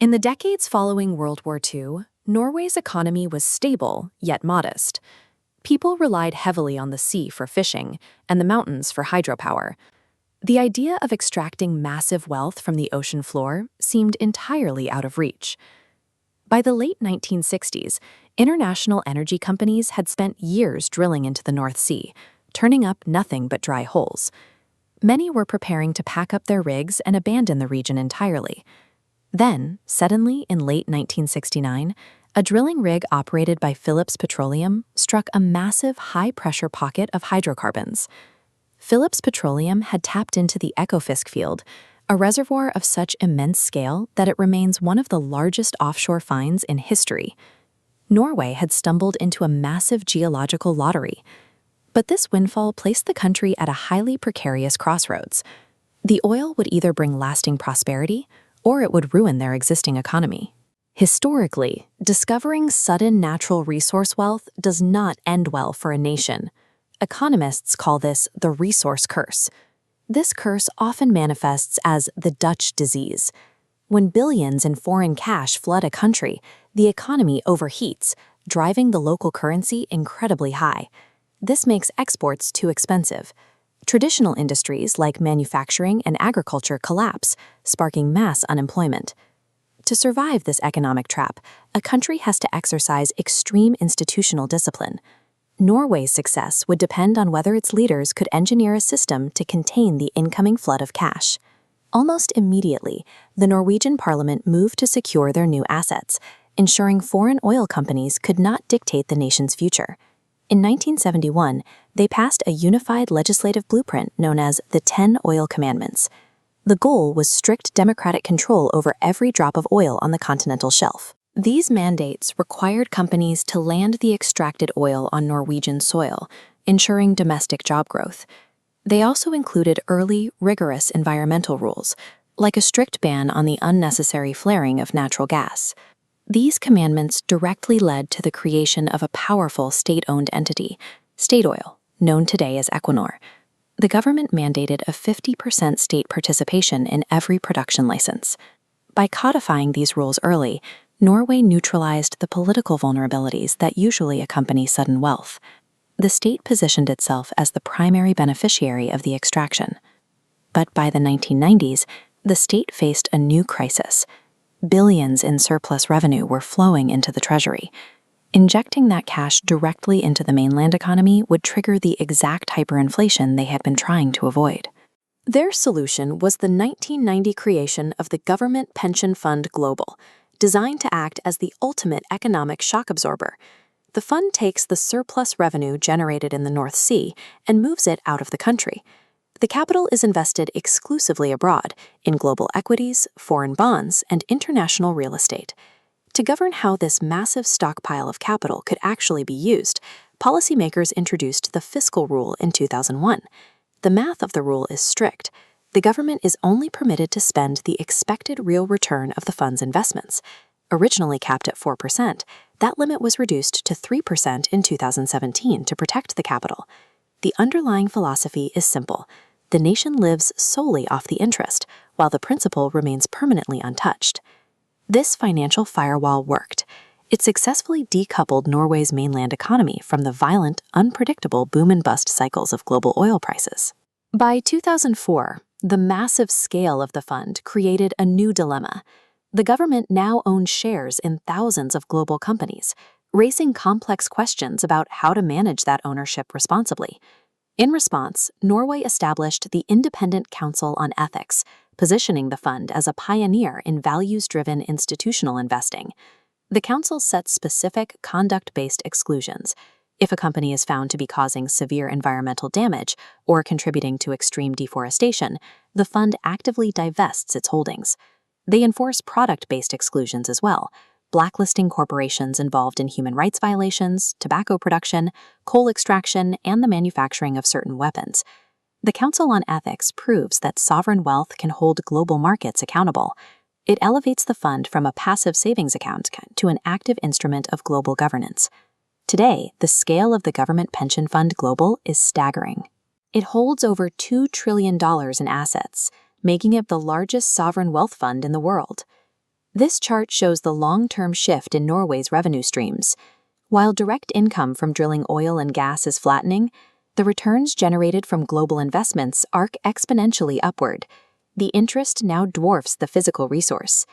In the decades following World War II, Norway's economy was stable, yet modest. People relied heavily on the sea for fishing and the mountains for hydropower. The idea of extracting massive wealth from the ocean floor seemed entirely out of reach. By the late 1960s, international energy companies had spent years drilling into the North Sea, turning up nothing but dry holes. Many were preparing to pack up their rigs and abandon the region entirely. Then, suddenly, in late 1969, a drilling rig operated by Phillips Petroleum struck a massive high-pressure pocket of hydrocarbons. Phillips Petroleum had tapped into the Ekofisk field, a reservoir of such immense scale that it remains one of the largest offshore finds in history. Norway had stumbled into a massive geological lottery. But this windfall placed the country at a highly precarious crossroads. The oil would either bring lasting prosperity, or it would ruin their existing economy. Historically, discovering sudden natural resource wealth does not end well for a nation. Economists call this the resource curse. This curse often manifests as the Dutch disease. When billions in foreign cash flood a country, the economy overheats, driving the local currency incredibly high. This makes exports too expensive. Traditional industries like manufacturing and agriculture collapse, sparking mass unemployment. To survive this economic trap, a country has to exercise extreme institutional discipline. Norway's success would depend on whether its leaders could engineer a system to contain the incoming flood of cash. Almost immediately, the Norwegian parliament moved to secure their new assets, ensuring foreign oil companies could not dictate the nation's future. In 1971, they passed a unified legislative blueprint known as the 10 Oil Commandments. The goal was strict democratic control over every drop of oil on the continental shelf. These mandates required companies to land the extracted oil on Norwegian soil, ensuring domestic job growth. They also included early, rigorous environmental rules, like a strict ban on the unnecessary flaring of natural gas. These commandments directly led to the creation of a powerful state-owned entity, Statoil, known today as Equinor. The government mandated a 50% state participation in every production license. By codifying these rules early, Norway neutralized the political vulnerabilities that usually accompany sudden wealth. The state positioned itself as the primary beneficiary of the extraction. But by the 1990s, the state faced a new crisis. Billions in surplus revenue were flowing into the treasury. Injecting that cash directly into the mainland economy would trigger the exact hyperinflation they had been trying to avoid. Their solution was the 1990 creation of the Government Pension Fund Global, designed to act as the ultimate economic shock absorber. The fund takes the surplus revenue generated in the North Sea and moves it out of the country. The capital is invested exclusively abroad, in global equities, foreign bonds, and international real estate. To govern how this massive stockpile of capital could actually be used, policymakers introduced the fiscal rule in 2001. The math of the rule is strict. The government is only permitted to spend the expected real return of the fund's investments. Originally capped at 4%, that limit was reduced to 3% in 2017 to protect the capital. The underlying philosophy is simple. The nation lives solely off the interest, while the principal remains permanently untouched. This financial firewall worked. It successfully decoupled Norway's mainland economy from the violent, unpredictable boom and bust cycles of global oil prices. By 2004, the massive scale of the fund created a new dilemma. The government now owned shares in thousands of global companies, raising complex questions about how to manage that ownership responsibly. In response, Norway established the Independent Council on Ethics, positioning the fund as a pioneer in values-driven institutional investing. The council sets specific conduct-based exclusions. If a company is found to be causing severe environmental damage or contributing to extreme deforestation, the fund actively divests its holdings. They enforce product-based exclusions as well, blacklisting corporations involved in human rights violations, tobacco production, coal extraction, and the manufacturing of certain weapons. The Council on Ethics proves that sovereign wealth can hold global markets accountable. It elevates the fund from a passive savings account to an active instrument of global governance. Today, the scale of the Government Pension Fund Global is staggering. It holds over $2 trillion in assets, making it the largest sovereign wealth fund in the world. This chart shows the long-term shift in Norway's revenue streams. While direct income from drilling oil and gas is flattening, the returns generated from global investments arc exponentially upward. The interest now dwarfs the physical resource.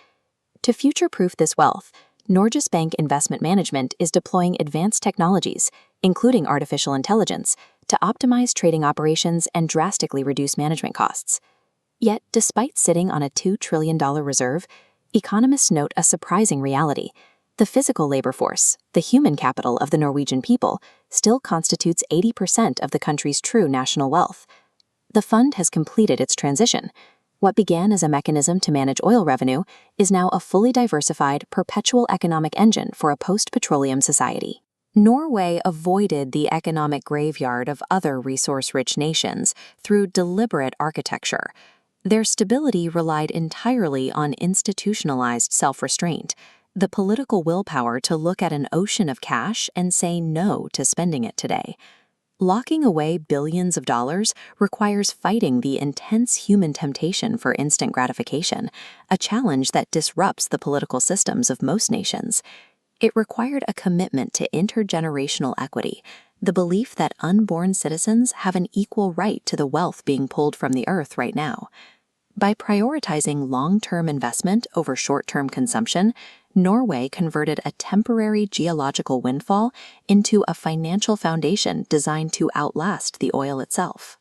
To future-proof this wealth, Norges Bank Investment Management is deploying advanced technologies, including artificial intelligence, to optimize trading operations and drastically reduce management costs. Yet, despite sitting on a $2 trillion reserve, economists note a surprising reality. The physical labor force, the human capital of the Norwegian people, still constitutes 80% of the country's true national wealth. The fund has completed its transition. What began as a mechanism to manage oil revenue is now a fully diversified, perpetual economic engine for a post-petroleum society. Norway avoided the economic graveyard of other resource-rich nations through deliberate architecture. Their stability relied entirely on institutionalized self-restraint, the political willpower to look at an ocean of cash and say no to spending it today. Locking away billions of dollars requires fighting the intense human temptation for instant gratification, a challenge that disrupts the political systems of most nations. It required a commitment to intergenerational equity, the belief that unborn citizens have an equal right to the wealth being pulled from the earth right now. By prioritizing long-term investment over short-term consumption, Norway converted a temporary geological windfall into a financial foundation designed to outlast the oil itself.